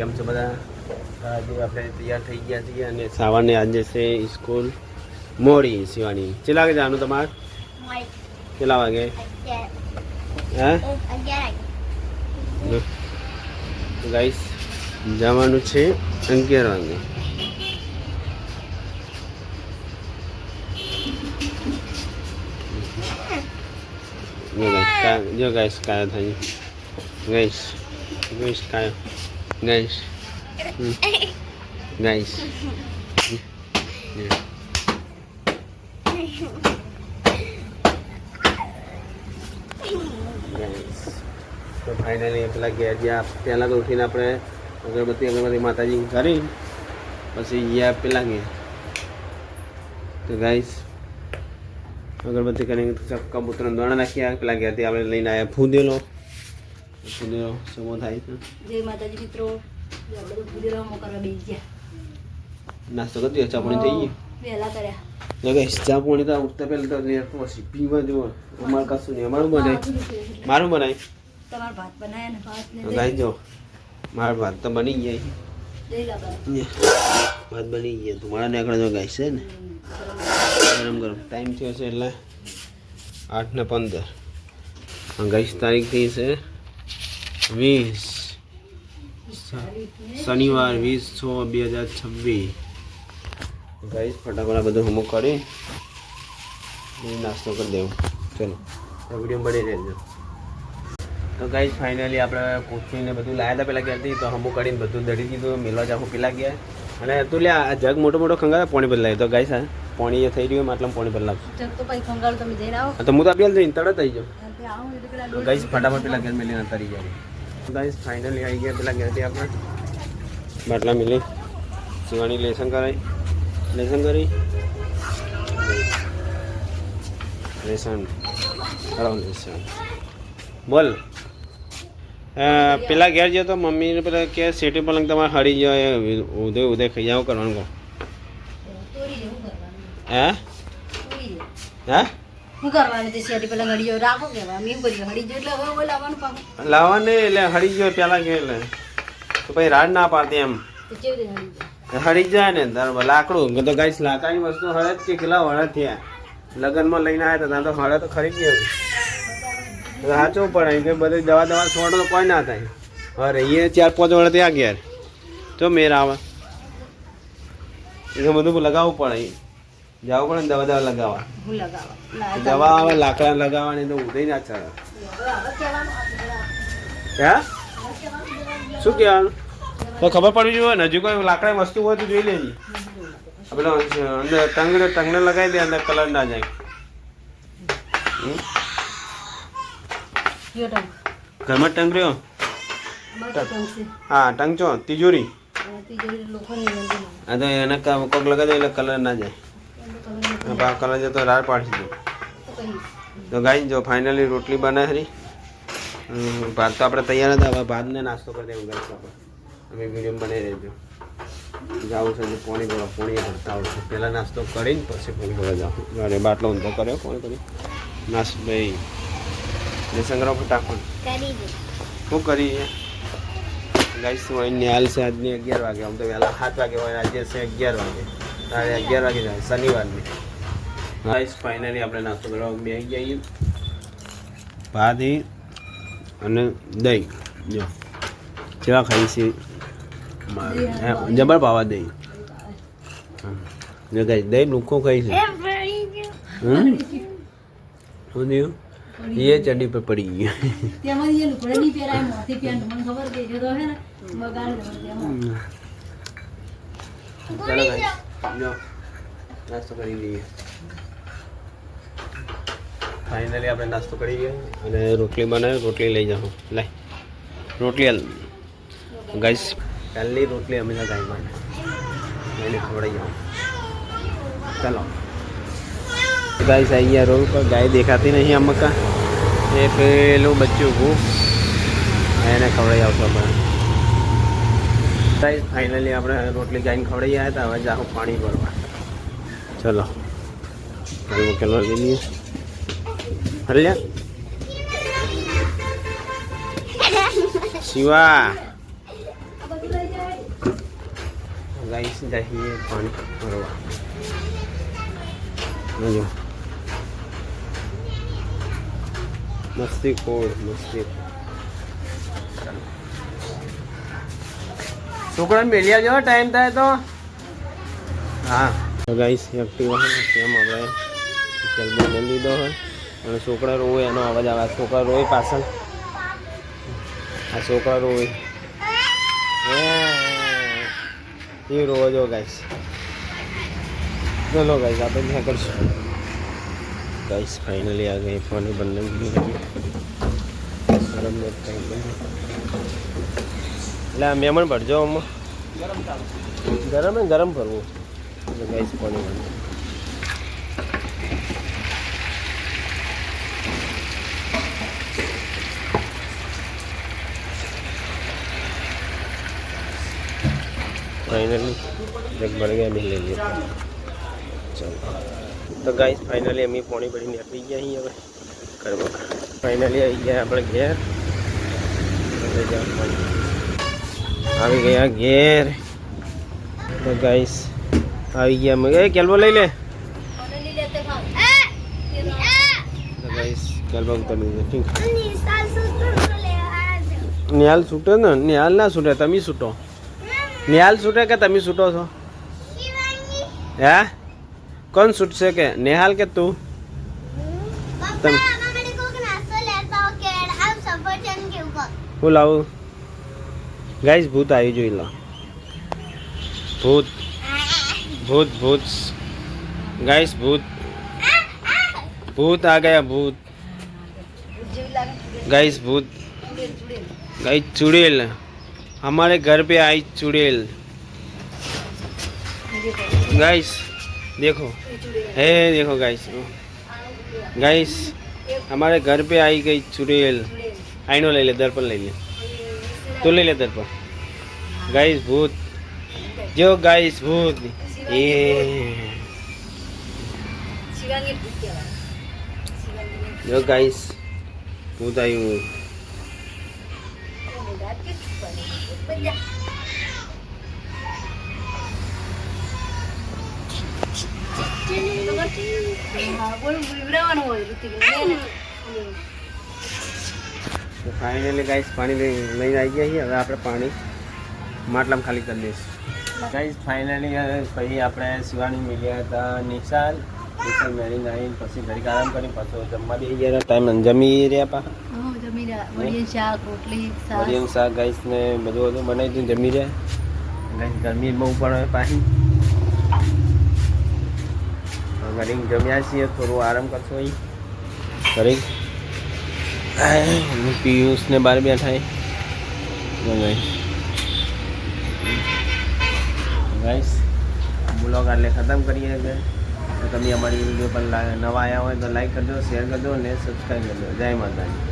કેમ છો બધા? આજે આપણે તૈયાર થઈ ગયા છીએ અને સાવાને આજે છે સ્કૂલ મોડી શિવાની. કેટલા વાગે જવાનું તમારે? કેટલા વાગે? હે ગાઈસ જવાનું છે 11 વાગે. જો ગાઈસ કાયો થાય ગાઈસ ગાઈસ કાયો ગાઈસ ગાઈસ તો ફાઇનલી પેલા ઘેર ગયા પહેલાં તો ઉઠીને આપણે અગરબત્તી માતાજી કરી પછી ગયા પેલા ગયા તો ગાઈસ અગરબત્તી કરીને કબૂતરનો દોણા નાખ્યા પેલા ઘેરથી આપણે લઈને આવ્યા ફૂદેલો સમો થાય છે. જય માતાજી મિત્રો, આપણે ફૂદેલો કરવા બેસી ગયા. નાસ્તો કરી ચા પાણી થઈ ગઈ વહેલા કર્યા. ગાઈસ ચા પાણી તો ઉઠતા પહેલાં તો પછી પીવા જુઓ અમારે કશું નહીં. અમારું બનાય મારું બનાય તમારા ભાત બનાવ્યા ને ભાત ને ગાઈ જો મારા ભાત તો બની ગયા ભાત બની ગયા તમારા નીકળે જો ગાઈસ છે ને ગરમ ગરમ ટાઈમ થયો છે એટલે 8:15 ગાઈસ તારીખ થઈ છે 20 શનિવાર 20/6/2026 ગાઈસ ફટાફટ બધું હોમવર્ક કરી નાસ્તો કરી દેવું. ચલો વિડીયો બની રહેજો. તો ગાઈસ ફાઇનલી આપણે પૂછીને બધું લાવ્યા હતા પેલા ક્યાંથી તો હમું કરીને બધું દડી દીધું મેળવા જાઉં પેલા ગયા અને તું લે આ જગ મોટો ખંગાવે પાણી બદલાય તો ગાઈસ હા પાણી થઈ રહ્યું માટલામાં પાણી બદલાવશું જગ તો પછી ખંગાળ તમે જઈને આવો તો હું તો આપી જઈને તરત આવી જાઉં આવું એટલે પેલા ગાઈસ ફટાફટ પેલા ઘેર મેલીને તરી જાય. ગાઈસ ફાઇનલી આવી ગયા પેલા ઘેરથી આપણે માટલા મેલી શિવાની લેસન કરી લેસન કરાવ લેસન બોલ પેલા ઘેર જતો મમ્મીને પેલા કે સેટી પલંગ તમારે હરી જાય ઉદય ખાઈ જાવ કરવાનું કહો હે હું કરવાનું તે શેરી પેલા હળી જાય રાખો કેવા એમ કર્યું હળી જાય એટલે હવે લાવવાનું પાછું લાવવાને એટલે હળી ગયો પેલા કે એટલે તો પછી રાડ ના પાડતી એમ તો કેવી રીતે હળી જાય હળી જાય ને તાર લાકડું તો ગાઈસ લાકડાની વસ્તુ હળદ કે કેટલા હળદ થયા લગ્નમાં લઈને આવ્યા હતા ત્યાં તો હળદ તો ખરીદી ગયું સાચું પડે કે બધી દવા છોડો તો કોઈ ના થાય. અરે એ 4-5 વર્ષ ત્યાં ઘેર તો મેર આવે એ બધું લગાવવું પડે જવું પડે ને દવા લગાવવા હું લગાવવા દવા આવે લાકડા લગાવવાની તો ઉદય ના ચાલે. હે શું કહેવાનું તો ખબર પડવી જોઈએ ને હજુ કોઈ લાકડાની વસ્તુ હોય તો જોઈ લેજી પેલો અંદર ટંગને લગાવી દે અંદર કલર ના જાય. ઘરમાં ટંગ રહ્યો હા ટંગ છો તિજોરી હા તો એને કોક લગાવી દે એટલે કલર ના જાય કલર જાય તો રાડ પાડી દો. તો ગાઈ જો ફાઇનલી રોટલી બનાવી ખરી ભાત તો આપણે તૈયાર હતા હવે ભાતને નાસ્તો કરી દેવું ગાઈસ આપણે અમે વિડીયો બનાવી રહેજો. જાવું છે પોણી ભરતા આવશે પહેલાં નાસ્તો કરીને પછી પોણી ભરવા જાઉં અરે બાટલો ઊંધો કર્યો પોણી કરી નાસ્તો ભાઈ સંગ્રહ ફટાફટ શું કરીએ ગાઈસ અહીં હાલ છે આજની 11 વાગે આમ તો વહેલા 7 વાગે હોય આજે છે 11 વાગે તારે 11 વાગે જાય શનિવારની. ગાઈસ ફાઇનલી આપણે નાસ્તો કરવા બેસી જઈએ ભાત અને દહીં જો કેવા ખાઈ છે જબર પાવા દહીં જો ગાઈસ દહીં લોકો ખાઈ છે શું થયું એ ચડી પર પડી ગયું તેમાં એ લુગડા ની પહેરાય મોથી પેન્ટ મને ખબર કે જો હે ને બગાડ દે તેમાં ચાલો ગાઈસ જો નાસ્તો કરી લઈએ. ફાઇનલી આપણે નાસ્તો કરી ગયા અને રોટલી બનાવી રોટલી લઈ જાઉં લાય રોટલી ગાઈસ પહેલી રોટલી હંમેશા ગાય માટે એને ખવડાવી જાઉં. ચાલો ગાઈસ અહીંયા રોડ પર ગાય દેખાતી નહીં અમકા એ પેલું બચ્ચું ઊભું એને ખવડાવી આવતો આપણે ગાઈસ ફાઇનલી આપણે રોટલી ગાયને ખવડાવી આવ્યા હતા હવે જાઓ પાણી ભરવા. ચલો મૂકેલો લઈ લઈએ હલ્યા શિવા ગાઈસ જઈએ પાણી ભરવા જો મસ્તી ખોળ મસ્તી છોકરા મેળ્યા જો ટાઈમ થાય તો હા તો ગાઈસ એક્ટિવા કેમ આપણે ચલબો લઈ લીધો હોય અને છોકરા રોવે એનો અવાજ આવે છોકરા રોય પાછળ આ છોકરા રોવે એ રોવો જો ગાઈસ ચલો ગાઈસ આપણે ત્યાં કરશું ગાઈસ ફાઇનલી આ ગઈ ફોન બંને ગરમ એટલે આ મહેમાન ભરજો આમાં ગરમ ને ગરમ ભરવું એટલે ગાઈસ પાણી ભરવું फाइनली जग बढ़ गया मिल लीजिए चलो तो गाइस फाइनली अमी पानी भरी निकली गया ही हमें करवा फाइनली आई गया अपने घेर આવી ગયા ઘેર તો ગાઈસ આવી ગયા અમે એ કેલ્બો લઈ લે તો ગાઈસ કેલ્બો ઉતારી દે ઠીક નિહાલ છૂટે ને નિહાલ ના છૂટે તમે છૂટો નિહાલ છૂટે કે તમે છૂટો છો હે કોણ છૂટશે કે નિહાલ કે તું હું લાવું गाइस भूत आई जो ला भूत भूत भूत गाइस भूत भूत आ गया भूत गाइस भूत गाइस चुड़ैल हमारे घर पे आई चुड़ैल गाइस देखो है देखो गाइस गाइस हमारे घर पे आई गई चुड़ैल आई नो ले ले दर्पण ले ले तो ले ले दर्पण गाइस भूत जो गाइस भूत ये जो गाइस भूत आई हूँ तो फाइनली गाइस पानी लઈને આવી ગયા છીએ હવે આપણે પાણી માટલામાં ખાલી કરી દઈશું ગાઈસ ફાઇનલી પછી આપણે શિવાની મળ્યા હતા નિશાલ મેળીને આવીને પછી ઘડીક આરામ કરી પાછો જમવા બેસી ગયા ટાઈમ જમી રહ્યા પા વરિયન શાક ગાઈસ ને બધું બનાવી દીધું જમી રહ્યા ગાઈસ ગરમી બહુ પડે પાછી ઘડીક જમ્યા છીએ થોડું આરામ કરશો અહીં ઘડીક पीयूष ने बाहर बैठा है गाइस ब्लॉग आटले ख़त्म करिए तो तभी हमारी वीडियो पर नवा आया हो तो लाइक कर दो शेयर कर दो और सब्सक्राइब कर दो जय माता दी।